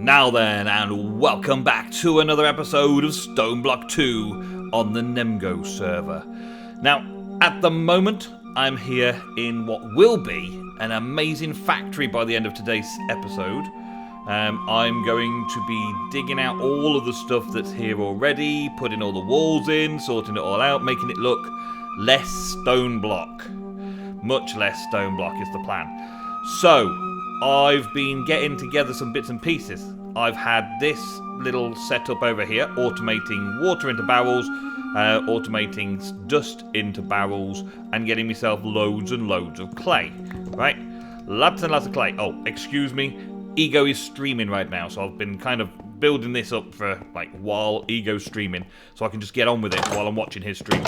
Now then, and welcome back to another episode of Stoneblock 2 on the NemGo server. Now, at the moment, I'm here in what will be an amazing factory by the end of today's episode. I'm going to be digging out all of the stuff that's here already, putting all the walls in, sorting it all out, making it look less stone block. Much less stone block is the plan. So, I've been getting together some bits and pieces. I've had this little setup over here, automating water into barrels, automating dust into barrels, and getting myself loads and loads of clay. Right? Lots and lots of clay. Oh, excuse me. Ego is streaming right now, so I've been kind of building this up for, while Ego's streaming, so I can just get on with it while I'm watching his stream.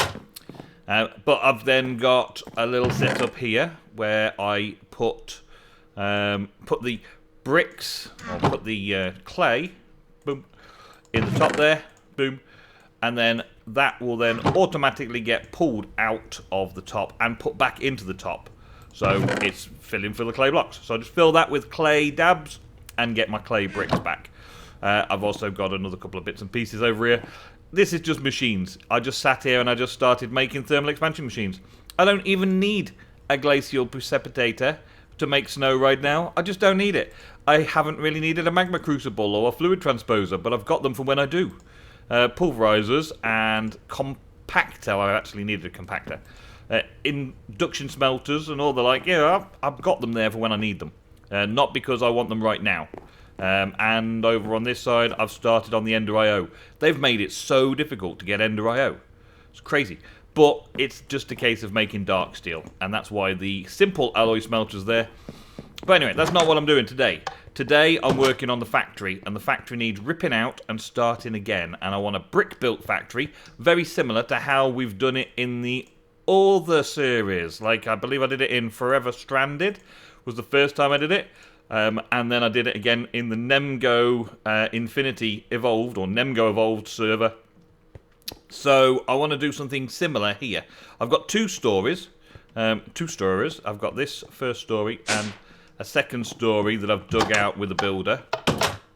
But I've then got a little setup here where I put the bricks, or put the clay, boom, in the top there, boom, and then that will then automatically get pulled out of the top and put back into the top. So it's filling for the clay blocks. So I just fill that with clay dabs and get my clay bricks back. I've also got another couple of bits and pieces over here. This is just machines. I just sat here and I just started making thermal expansion machines. I don't even need a glacial precipitator to make snow right now. I just don't need it. I haven't really needed a magma crucible or a fluid transposer, but I've got them for when I do. Pulverizers and compactor. I actually needed a compactor. Induction smelters and all the like. Yeah, I've got them there for when I need them. Not because I want them right now. And over on this side, I've started on the Ender IO. They've made it so difficult to get Ender IO. It's crazy. But it's just a case of making dark steel. And that's why the simple alloy smelter's there. But anyway, that's not what I'm doing today. Today, I'm working on the factory. And the factory needs ripping out and starting again. And I want a brick-built factory. Very similar to how we've done it in the other series. Like, I believe I did it in Forever Stranded. Was the first time I did it. And then I did it again in the NemGo Infinity Evolved, or NemGo Evolved server. So I want to do something similar here. I've got two stories. I've got this first story and a second story that I've dug out with a builder.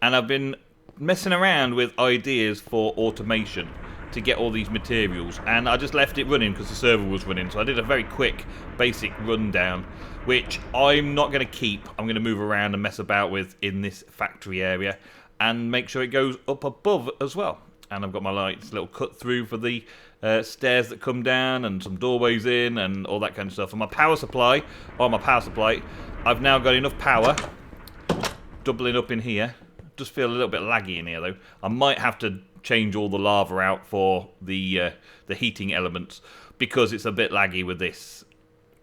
And I've been messing around with ideas for automation to get all these materials, and I just left it running because the server was running, so I did a very quick basic rundown, which I'm not going to keep. I'm going to move around and mess about with in this factory area and make sure it goes up above as well. And I've got my little cut through for the stairs that come down and some doorways in and all that kind of stuff. And my power supply, I've now got enough power doubling up in here. Just feel a little bit laggy in here though. I might have to change all the lava out for the heating elements because it's a bit laggy with this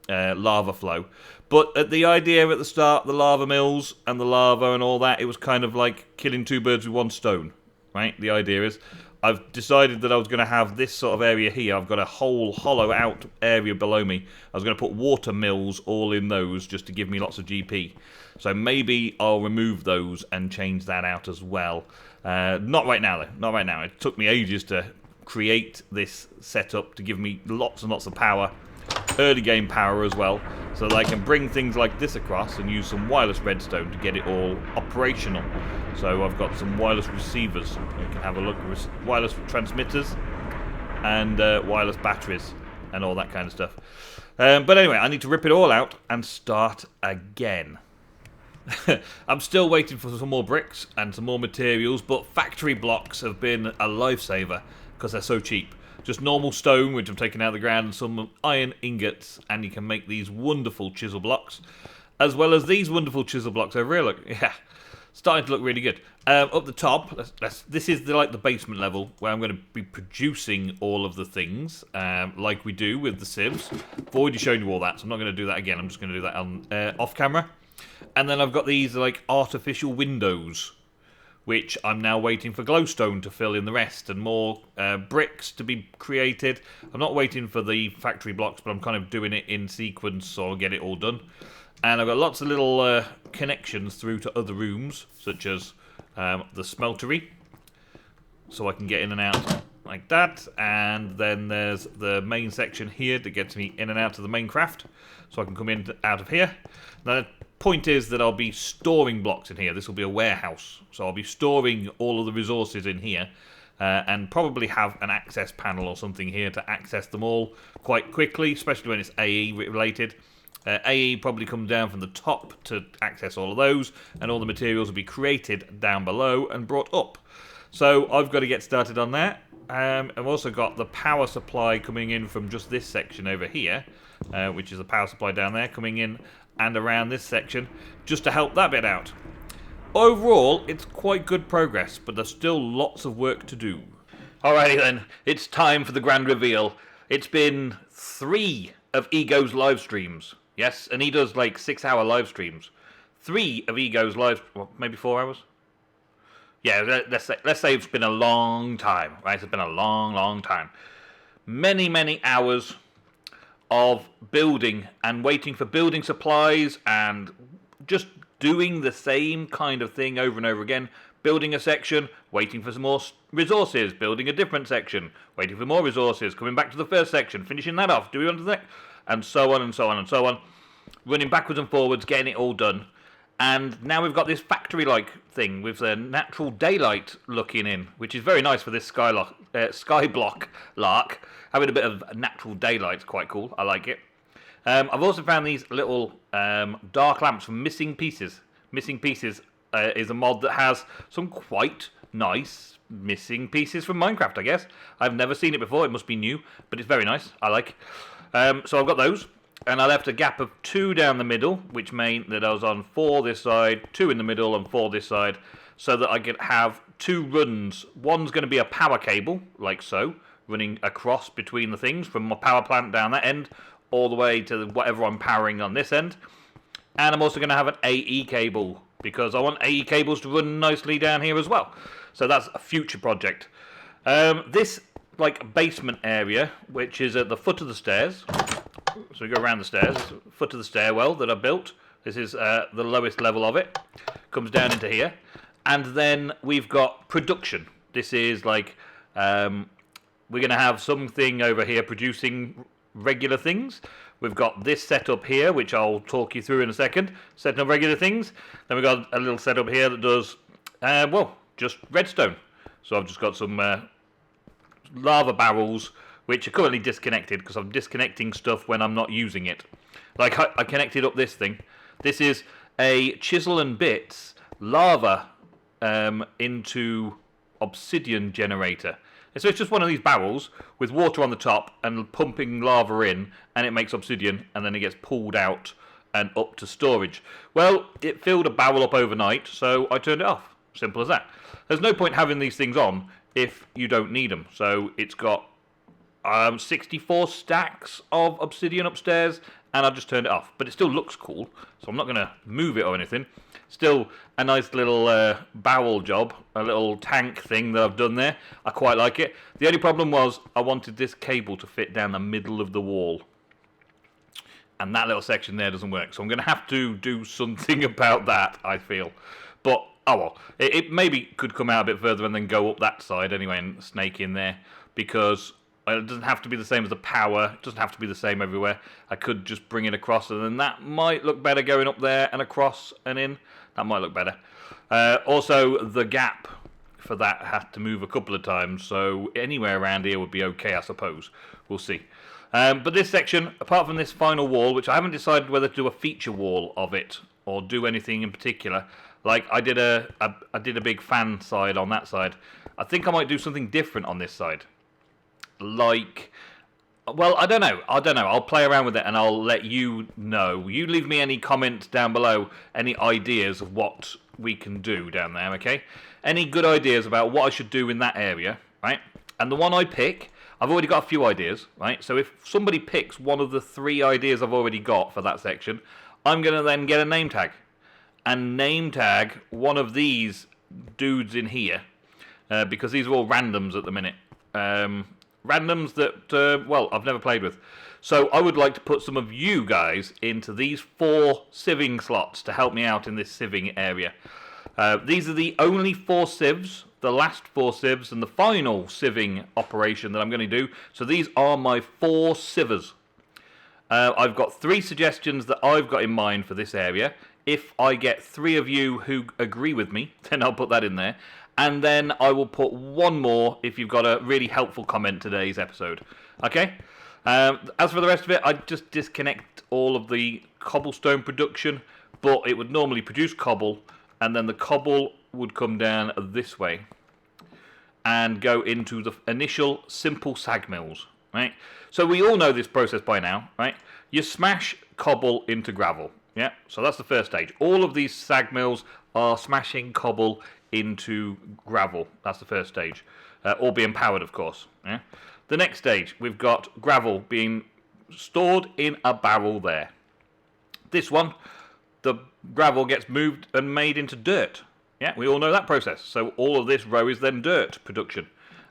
lava flow. But the idea at the start, the lava mills and the lava and all that, it was kind of like killing two birds with one stone, right? The idea is I've decided that I was going to have this sort of area here. I've got a whole hollow out area below me. I was going to put water mills all in those just to give me lots of GP. So maybe I'll remove those and change that out as well. Not right now though, not right now. It took me ages to create this setup to give me lots and lots of power, early game power as well, so that I can bring things like this across and use some wireless redstone to get it all operational. So I've got some wireless receivers, you can have a look, wireless transmitters and wireless batteries and all that kind of stuff. But anyway, I need to rip it all out and start again. I'm still waiting for some more bricks and some more materials, but factory blocks have been a lifesaver because they're so cheap. Just normal stone, which I've taken out of the ground, and some iron ingots, and you can make these wonderful chisel blocks, as well as these wonderful chisel blocks over here. Look, yeah, starting to look really good. Up the top, this is the basement level where I'm going to be producing all of the things, like we do with the sieves. I've already shown you all that, so I'm not going to do that again. I'm just going to do that on off camera. And then I've got these artificial windows, which I'm now waiting for glowstone to fill in the rest, and more bricks to be created. I'm not waiting for the factory blocks, but I'm kind of doing it in sequence, so I'll get it all done. And I've got lots of little connections through to other rooms, such as the smeltery, so I can get in and out like that. And then there's the main section here that gets me in and out of the main craft, so I can come in out of here. Then point is that I'll be storing blocks in here. This will be a warehouse, so I'll be storing all of the resources in here, and probably have an access panel or something here to access them all quite quickly, especially when it's AE related. AE probably comes down from the top to access all of those, and all the materials will be created down below and brought up. So I've got to get started on that. I've also got the power supply coming in from just this section over here, which is the power supply down there, coming in and around this section, just to help that bit out. Overall, it's quite good progress, but there's still lots of work to do. Alrighty then, it's time for the grand reveal. It's been 3 of Ego's live streams. Yes, and he does like 6-hour live streams. 3 of Ego's live, well, maybe 4 hours? Yeah, let's say it's been a long time, right? It's been a long time. Many hours of building and waiting for building supplies and just doing the same kind of thing over and over again. Building a section, waiting for some more resources, building a different section, waiting for more resources, coming back to the first section, finishing that off, doing on to the next, and so on and so on and so on. Running backwards and forwards, getting it all done. And now we've got this factory-like thing with the natural daylight looking in, which is very nice for this skyblock lark. Having a bit of natural daylight is quite cool. I like it. I've also found these little dark lamps from Missing Pieces. Missing Pieces is a mod that has some quite nice missing pieces from Minecraft, I guess. I've never seen it before. It must be new, but it's very nice. I like. So I've got those. And I left a gap of 2 down the middle, which meant that I was on 4 this side, 2 in the middle, and 4 this side, so that I could have 2 runs. One's going to be a power cable, like so, running across between the things, from my power plant down that end, all the way to whatever I'm powering on this end. And I'm also going to have an AE cable, because I want AE cables to run nicely down here as well. So that's a future project. This like basement area, which is at the foot of the stairs. So we go around the stairs, foot of the stairwell that I built. This is the lowest level of it. Comes down into here. And then we've got production. This is like, we're going to have something over here producing regular things. We've got this setup here, which I'll talk you through in a second, setting up regular things. Then we've got a little setup here that does, just redstone. So I've just got some lava barrels, which are currently disconnected because I'm disconnecting stuff when I'm not using it. Like I connected up this thing. This is a chisel and bits lava into Obsidian Generator. So it's just one of these barrels with water on the top and pumping lava in, and it makes obsidian, and then it gets pulled out and up to storage. Well, it filled a barrel up overnight, so I turned it off. Simple as that. There's no point having these things on if you don't need them. So it's got 64 stacks of obsidian upstairs, and I've just turned it off. But it still looks cool, so I'm not going to move it or anything. Still a nice little barrel job, a little tank thing that I've done there. I quite like it. The only problem was I wanted this cable to fit down the middle of the wall. And that little section there doesn't work. So I'm going to have to do something about that, I feel. But, oh well. It maybe could come out a bit further and then go up that side anyway and snake in there. Because it doesn't have to be the same as the power. It doesn't have to be the same everywhere. I could just bring it across, and then that might look better going up there and across and in. That might look better. Also, the gap for that had to move a couple of times, so anywhere around here would be okay, I suppose. We'll see. But this section, apart from this final wall, which I haven't decided whether to do a feature wall of it or do anything in particular. Like I did a big fan side on that side. I think I might do something different on this side. Like, well, I don't know. I'll play around with it and I'll let you know. You leave me any comments down below, any ideas of what we can do down there, okay? Any good ideas about what I should do in that area, right? And the one I pick, I've already got a few ideas, right? So if somebody picks one of the 3 ideas I've already got for that section, I'm going to then get a name tag. And name tag one of these dudes in here, because these are all randoms at the minute. Randoms that, well, I've never played with. So I would like to put some of you guys into these 4 sieving slots to help me out in this sieving area. These are the only 4 sieves, the last 4 sieves, and the final sieving operation that I'm going to do. So these are my 4 sievers. I've got 3 suggestions that I've got in mind for this area. if I get 3 of you who agree with me, then I'll put that in there. And then I will put 1 more if you've got a really helpful comment today's episode. Okay? As for the rest of it, I just disconnect all of the cobblestone production, but it would normally produce cobble, and then the cobble would come down this way and go into the initial simple sag mills, right? So we all know this process by now, right? You smash cobble into gravel, yeah? So that's the first stage. All of these sag mills are smashing cobble into gravel. That's the first stage. All being powered, of course, yeah? The next stage, we've got gravel being stored in a barrel there. This one, the gravel gets moved and made into dirt. Yeah, we all know that process. So all of this row is then dirt production.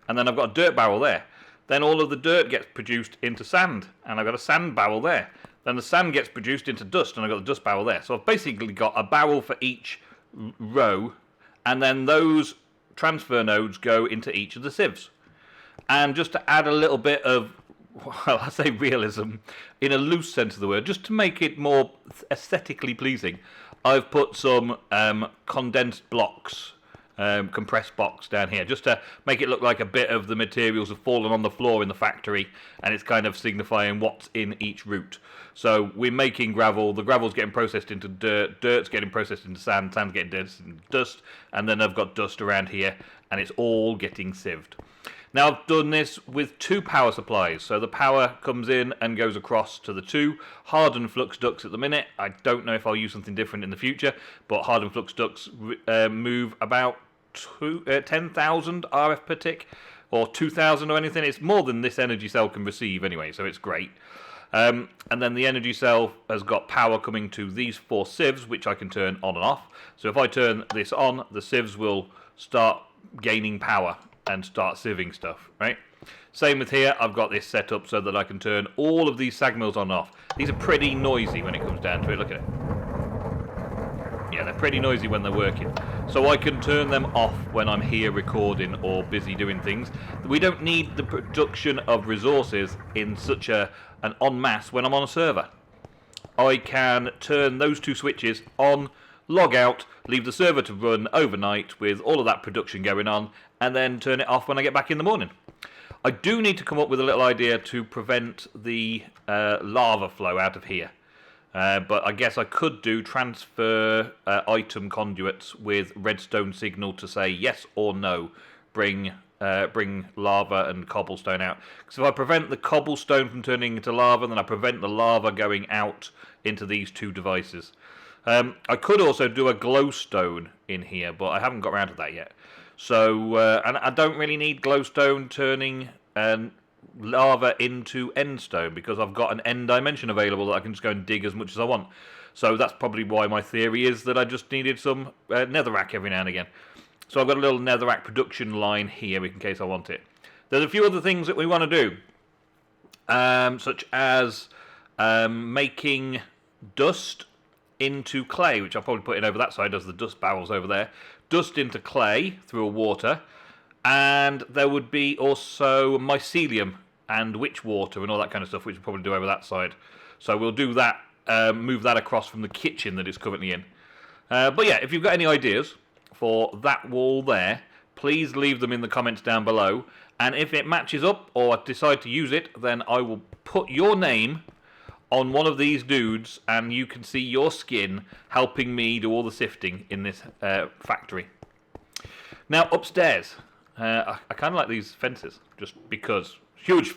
And then I've got a dirt barrel there. Then all of the dirt gets produced into sand. And I've got a sand barrel there. Then the sand gets produced into dust. And I've got the dust barrel there. So I've basically got a barrel for each row. And then those transfer nodes go into each of the sieves. And just to add a little bit of, well, I say realism, in a loose sense of the word, just to make it more aesthetically pleasing, I've put some condensed blocks, compressed blocks down here, just to make it look like a bit of the materials have fallen on the floor in the factory, and it's kind of signifying what's in each route. So we're making gravel, the gravel's getting processed into dirt, dirt's getting processed into sand, sand's getting processed into dust, and then I've got dust around here, and it's all getting sieved. Now I've done this with 2 power supplies, so the power comes in and goes across to the 2 hardened flux ducts at the minute. I don't know if I'll use something different in the future, but hardened flux ducts move about 10,000 RF per tick, or 2,000 or anything. It's more than this energy cell can receive anyway, so it's great. And then the energy cell has got power coming to these 4 sieves, which I can turn on and off. So if I turn this on, the sieves will start gaining power and start sieving stuff, right? Same with here, I've got this set up so that I can turn all of these sag mills on and off. These are pretty noisy when it comes down to it, look at it. Yeah, they're pretty noisy when they're working. So I can turn them off when I'm here recording or busy doing things. We don't need the production of resources in such an en masse when I'm on a server. I can turn those 2 switches on, log out, leave the server to run overnight with all of that production going on, and then turn it off when I get back in the morning. I do need to come up with a little idea to prevent the lava flow out of here. But I guess I could do transfer item conduits with redstone signal to say yes or no, bring lava and cobblestone out. Because if I prevent the cobblestone from turning into lava, then I prevent the lava going out into these 2 devices. I could also do a glowstone in here, but I haven't got around to that yet. So, and I don't really need glowstone turning lava into endstone, because I've got an end dimension available that I can just go and dig as much as I want. So that's probably why my theory is that I just needed some netherrack every now and again. So I've got a little netherrack production line here in case I want it. There's a few other things that we want to do, such as making dust into clay, which I'll probably put in over that side as the dust barrels over there. Dust into clay through a water, and there would be also mycelium and witch water and all that kind of stuff, which we'll probably do over that side. So we'll do that, move that across from the kitchen that it's currently in. But yeah, if you've got any ideas for that wall there, please leave them in the comments down below, and if it matches up or I decide to use it, then I will put your name on one of these dudes, and you can see your skin helping me do all the sifting in this factory. Now upstairs, I kind of like these fences, just because huge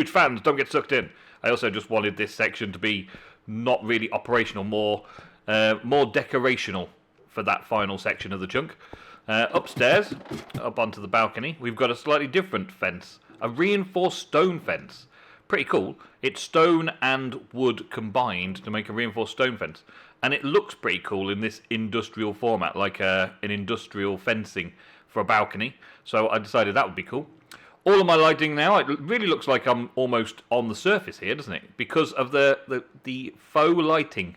fans, don't get sucked in. I also just wanted this section to be not really operational, more decorational for that final section of the chunk. Upstairs, up onto the balcony, we've got a slightly different fence, a reinforced stone fence. Pretty cool. It's stone and wood combined to make a reinforced stone fence, and it looks pretty cool in this industrial format, like an industrial fencing for a balcony. So I decided that would be cool. All of my lighting now, it really looks like I'm almost on the surface here, doesn't it? Because of the faux lighting.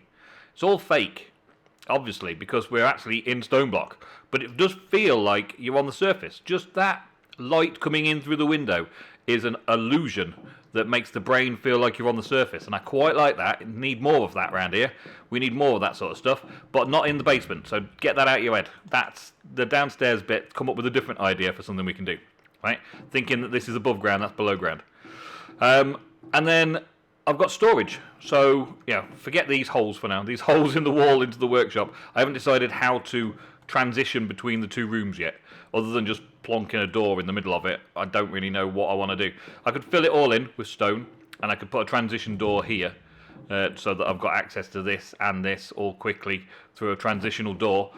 It's all fake, obviously, because we're actually in Stoneblock, but it does feel like you're on the surface. Just that light coming in through the window is an illusion that makes the brain feel like you're on the surface, and I quite like that. Need more of that around here. We need more of that sort of stuff, but not in the basement, so get that out of your head. That's the downstairs bit. Come up with a different idea for something we can do, right? Thinking that this is above ground, that's below ground. And then I've got storage, so yeah, forget these holes for now. These holes in the wall into the workshop. I haven't decided how to transition between the two rooms yet, other than just plonking a door in the middle of it. I don't really know what I want to do. I could fill it all in with stone, and I could put a transition door here, so that I've got access to this and this all quickly through a transitional door.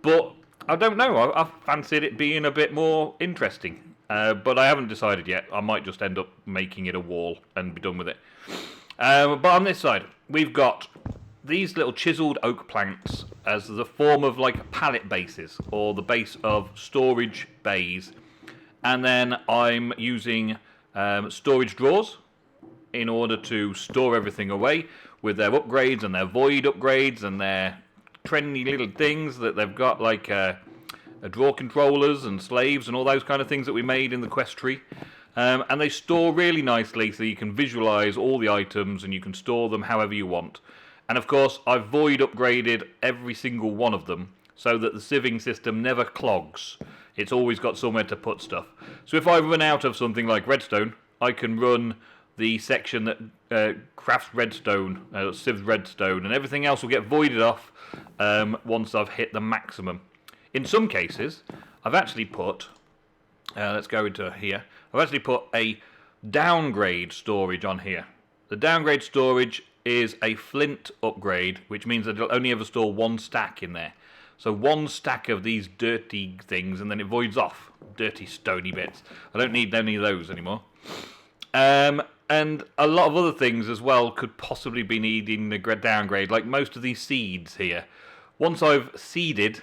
But I don't know. I fancied it being a bit more interesting. But I haven't decided yet. I might just end up making it a wall and be done with it. But on this side, we've got these little chiseled oak planks as the form of like pallet bases, or the base of storage bays. And then I'm using storage drawers in order to store everything away with their upgrades and their void upgrades and their trendy little things that they've got, like drawer controllers and slaves and all those kind of things that we made in the quest tree. And they store really nicely, so you can visualize all the items and you can store them however you want. And of course, I've void upgraded every single one of them so that the sieving system never clogs. It's always got somewhere to put stuff. So if I run out of something like redstone, I can run the section that crafts redstone, sieves redstone, and everything else will get voided off once I've hit the maximum. In some cases, I've actually put, let's go into here, I've actually put a downgrade storage on here. The downgrade storage is a flint upgrade, which means that it'll only ever store one stack in there. So one stack of these dirty things, and then it voids off. Dirty stony bits. I don't need any of those anymore. And a lot of other things as well could possibly be needing the downgrade, like most of these seeds here. Once I've seeded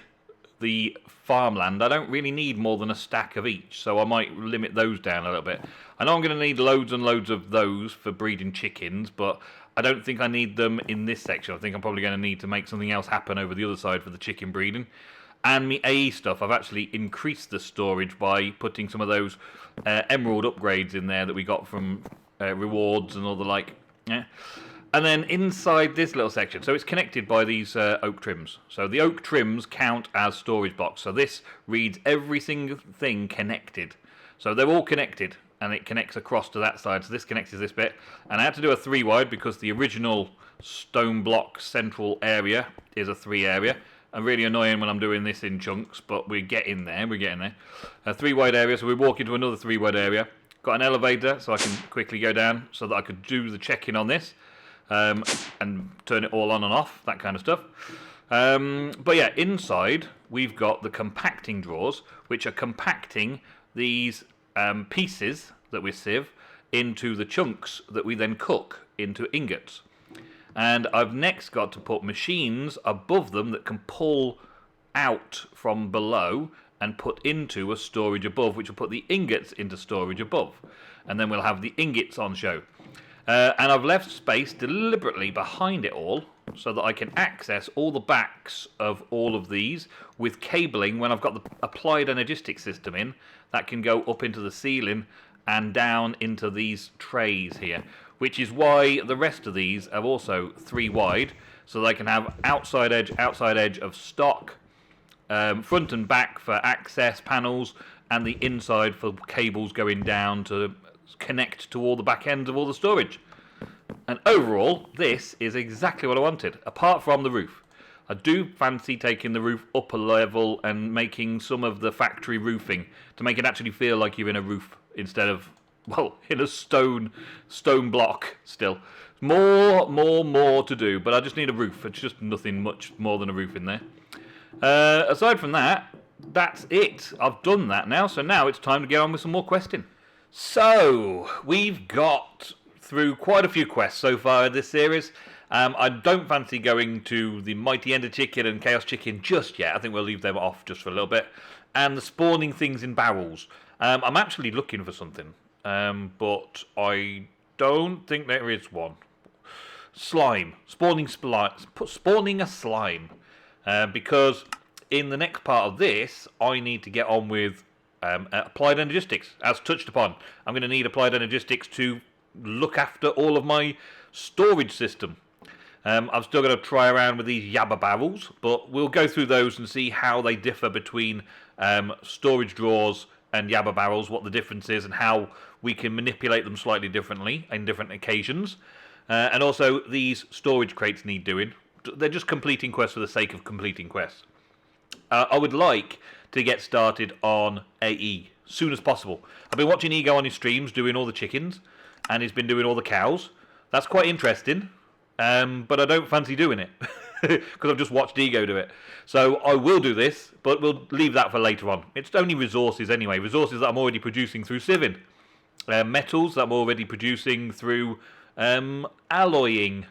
the farmland, I don't really need more than a stack of each, so I might limit those down a little bit. I know I'm going to need loads and loads of those for breeding chickens, but I don't think I need them in this section. I think I'm probably going to need to make something else happen over the other side for the chicken breeding. And my AE stuff, I've actually increased the storage by putting some of those emerald upgrades in there that we got from rewards and all the like. Yeah. And then inside this little section, so it's connected by these oak trims. So the oak trims count as storage blocks. So this reads every single thing connected. So they're all connected, and it connects across to that side. So this connects to this bit. And I had to do a 3-wide because the original Stoneblock central area is a 3 area. And really annoying when I'm doing this in chunks, but we're getting there. A 3-wide area, so we walk into another 3-wide area. Got an elevator, so I can quickly go down so that I could do the check-in on this. And turn it all on and off, that kind of stuff. But yeah, inside we've got the compacting drawers, which are compacting these pieces that we sieve into the chunks that we then cook into ingots. And I've next got to put machines above them that can pull out from below and put into a storage above, which will put the ingots into storage above. And then we'll have the ingots on show. And I've left space deliberately behind it all so that I can access all the backs of all of these with cabling when I've got the applied energistic system in that can go up into the ceiling and down into these trays here, which is why the rest of these are also 3-wide, so they can have outside edge of stock, front and back for access panels, and the inside for cables going down to connect to all the back ends of all the storage. And overall, this is exactly what I wanted, apart from the roof. I do fancy taking the roof up a level and making some of the factory roofing to make it actually feel like you're in a roof instead of, well, in a stone block still. More to do, but I just need a roof. It's just nothing much more than a roof in there. Aside from that, that's it. I've done that now, so now it's time to get on with some more questing. So, we've got through quite a few quests so far in this series. I don't fancy going to the Mighty Ender Chicken and Chaos Chicken just yet. I think we'll leave them off just for a little bit. And the spawning things in barrels. I'm actually looking for something, but I don't think there is one. Slime. Spawning a slime. Because in the next part of this, I need to get on with applied energistics, as touched upon. I'm going to need applied energistics to look after all of my storage system. I'm still going to try around with these Yabba barrels, but we'll go through those and see how they differ between storage drawers and Yabba barrels, what the difference is, and how we can manipulate them slightly differently in different occasions. And also, these storage crates need doing. They're just completing quests for the sake of completing quests. I would like to get started on AE soon as possible. I've been watching Ego on his streams doing all the chickens, and he's been doing all the cows. That's quite interesting. But I don't fancy doing it because I've just watched Ego do it. So I will do this, but we'll leave that for later on. It's only resources anyway, resources that I'm already producing through sieving, metals that I'm already producing through alloying,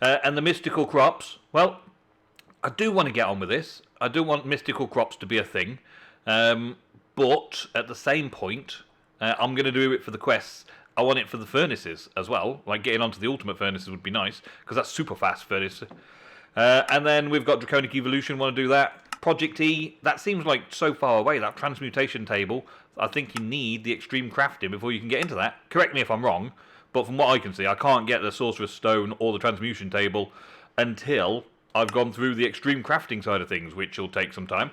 and the mystical crops. Well, I do want to get on with this. I do want mystical crops to be a thing, but at the same point, I'm going to do it for the quests. I want it for the furnaces as well. Like getting onto the ultimate furnaces would be nice, because that's super fast furnace. And then we've got Draconic Evolution, want to do that. Project E, that seems like so far away, that transmutation table. I think you need the extreme crafting before you can get into that. Correct me if I'm wrong, but from what I can see, I can't get the Sorcerer's Stone or the transmutation table until I've gone through the extreme crafting side of things, which will take some time.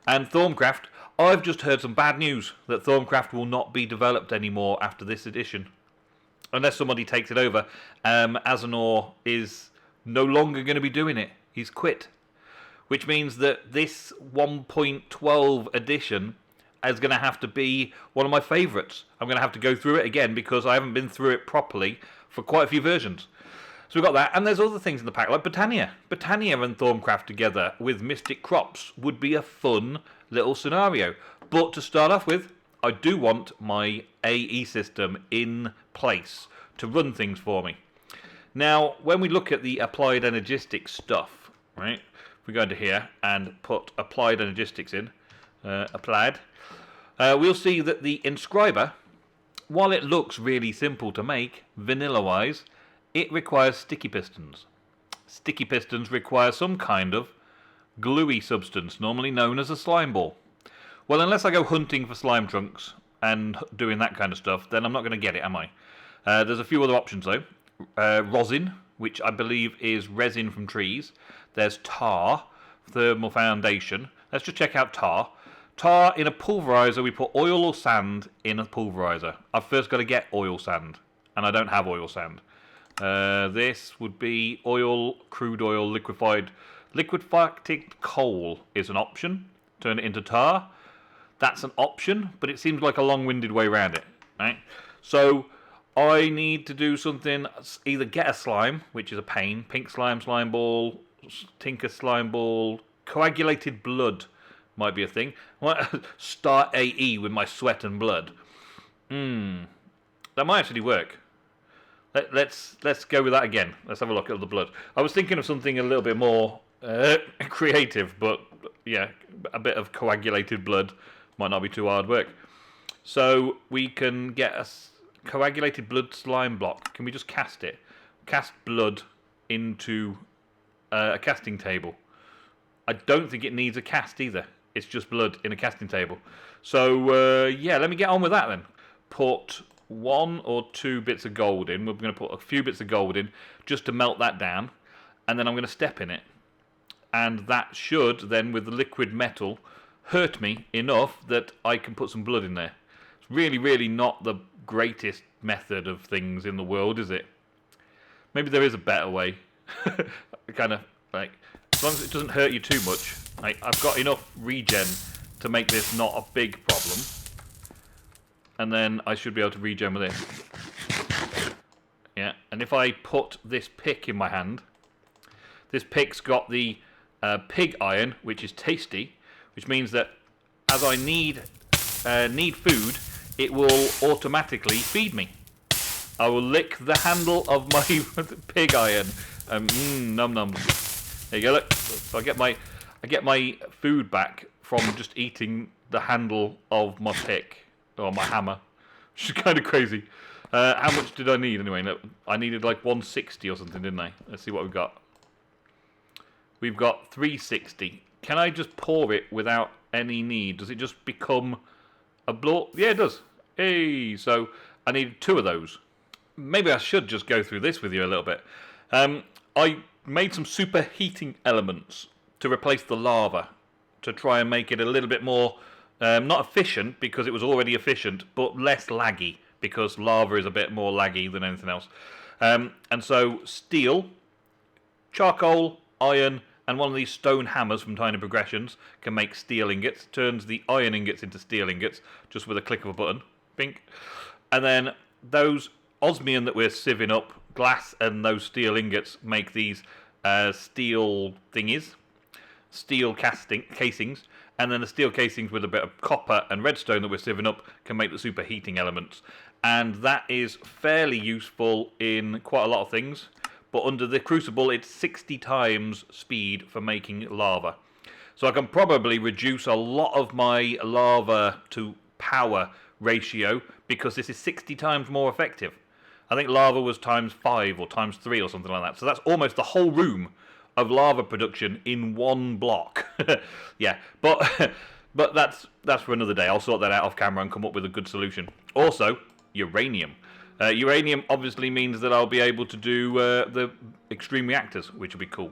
And Thorncraft, I've just heard some bad news that Thorncraft will not be developed anymore after this edition. Unless somebody takes it over. Azanor is no longer going to be doing it. He's quit. Which means that this 1.12 edition is going to have to be one of my favourites. I'm going to have to go through it again because I haven't been through it properly for quite a few versions. So we've got that, and there's other things in the pack, like Botania. Botania and Thorncraft together with Mystic Crops would be a fun little scenario. But to start off with, I do want my AE system in place to run things for me. Now, when we look at the applied energistics stuff, right, if we go into here and put applied energistics in, applied, we'll see that the inscriber, while it looks really simple to make, vanilla-wise, it requires sticky pistons. Sticky pistons require some kind of gluey substance, normally known as a slime ball. Well, unless I go hunting for slime trunks and doing that kind of stuff, then I'm not going to get it, am I? There's a few other options, though. Rosin, which I believe is resin from trees. There's tar, thermal foundation. Let's just check out tar. Tar in a pulverizer, we put oil or sand in a pulverizer. I've first got to get oil sand, and I don't have oil sand. This would be oil, crude oil, liquefied coal is an option. Turn it into tar. That's an option, but it seems like a long-winded way around it, right? So I need to do something, either get a slime, which is a pain, pink slime, slime ball, tinker slime ball, coagulated blood might be a thing. Start AE with my sweat and blood. That might actually work. Let's go with that again. Let's have a look at the blood. I was thinking of something a little bit more creative, but yeah, a bit of coagulated blood might not be too hard work. So we can get a coagulated blood slime block. Can we just cast it? Cast blood into a casting table. I don't think it needs a cast either. It's just blood in a casting table. So yeah, let me get on with that then. Put 1 or 2 bits of gold in. We're going to put a few bits of gold in just to melt that down, and then I'm going to step in it, and that should then, with the liquid metal, hurt me enough that I can put some blood in there. It's really, really not the greatest method of things in the world, is it? Maybe there is a better way. Kind of like, as long as it doesn't hurt you too much. I've got enough regen to make this not a big problem. And then I should be able to regen with this. Yeah, and if I put this pick in my hand, this pick's got the pig iron, which is tasty, which means that as I need food, it will automatically feed me. I will lick the handle of my pig iron. Num num. There you go. Look, so I get my food back from just eating the handle of my pick. Or my hammer, which is kind of crazy. How much did I need anyway? No, I needed like 160 or something, didn't I? Let's see what we've got. We've got 360. Can I just pour it without any need? Does it just become a blow? Yeah, it does. Hey, so I need 2 of those. Maybe I should just go through this with you a little bit. I made some superheating elements to replace the lava, to try and make it a little bit more, not efficient, because it was already efficient, but less laggy, because lava is a bit more laggy than anything else. And so steel, charcoal, iron, and one of these stone hammers from Tiny Progressions can make steel ingots. Turns the iron ingots into steel ingots just with a click of a button. Bink. And then those osmium that we're sieving up, glass and those steel ingots, make these steel thingies, steel casings. And then the steel casings with a bit of copper and redstone that we're sieving up can make the superheating elements. And that is fairly useful in quite a lot of things. But under the crucible, it's 60 times speed for making lava. So I can probably reduce a lot of my lava to power ratio because this is 60 times more effective. I think lava was times 5 or times 3 or something like that. So that's almost the whole room of lava production in one block. Yeah, but that's for another day. I'll sort that out off camera and come up with a good solution. Also, uranium. Uranium obviously means that I'll be able to do the extreme reactors, which will be cool.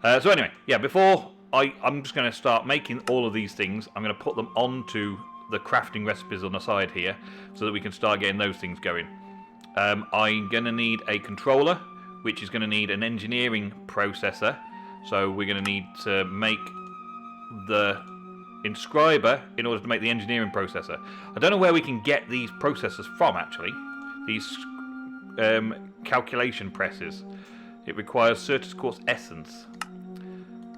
So anyway, yeah, before I'm just going to start making all of these things, I'm going to put them onto the crafting recipes on the side here so that we can start getting those things going. I'm going to need a controller, which is going to need an engineering processor. So we're going to need to make the inscriber in order to make the engineering processor. I don't know where we can get these processors from, actually. These calculation presses. It requires Certus Quartz Essence.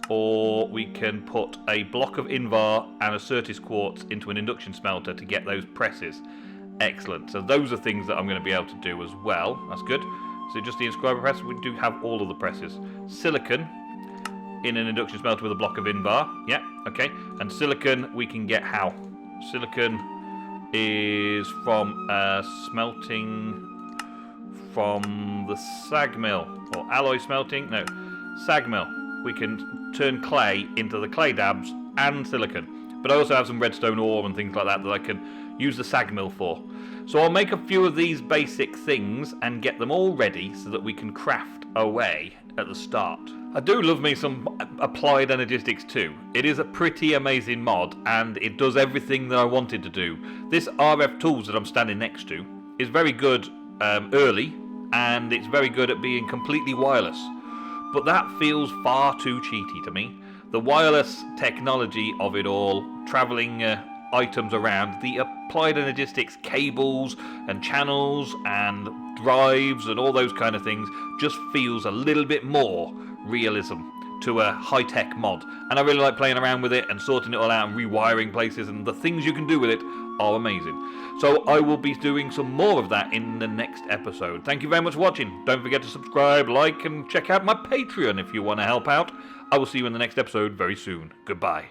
Or we can put a block of Invar and a Certus Quartz into an induction smelter to get those presses. Excellent. So those are things that I'm going to be able to do as well. That's good. So just the inscriber press, we do have all of the presses. Silicon in an induction smelter with a block of Invar. Yeah, okay. And silicon we can get how? Silicon is from smelting from the sag mill, or alloy smelting. No, sag mill. We can turn clay into the clay dabs and silicon. But I also have some redstone ore and things like that that I can use the sag mill for. So I'll make a few of these basic things and get them all ready so that we can craft away at the start. I do love me some Applied Energistics too. It is a pretty amazing mod and it does everything that I wanted to do. This RF Tools that I'm standing next to is very good early, and it's very good at being completely wireless. But that feels far too cheaty to me. The wireless technology of it all, travelling items around, the Applied Energistics cables and channels and drives and all those kind of things just feels a little bit more realism to a high-tech mod. And I really like playing around with it and sorting it all out and rewiring places, and the things you can do with it are amazing. So I will be doing some more of that in the next episode. Thank you very much for watching. Don't forget to subscribe, like, and check out my Patreon if you want to help out. I will see you in the next episode very soon. Goodbye.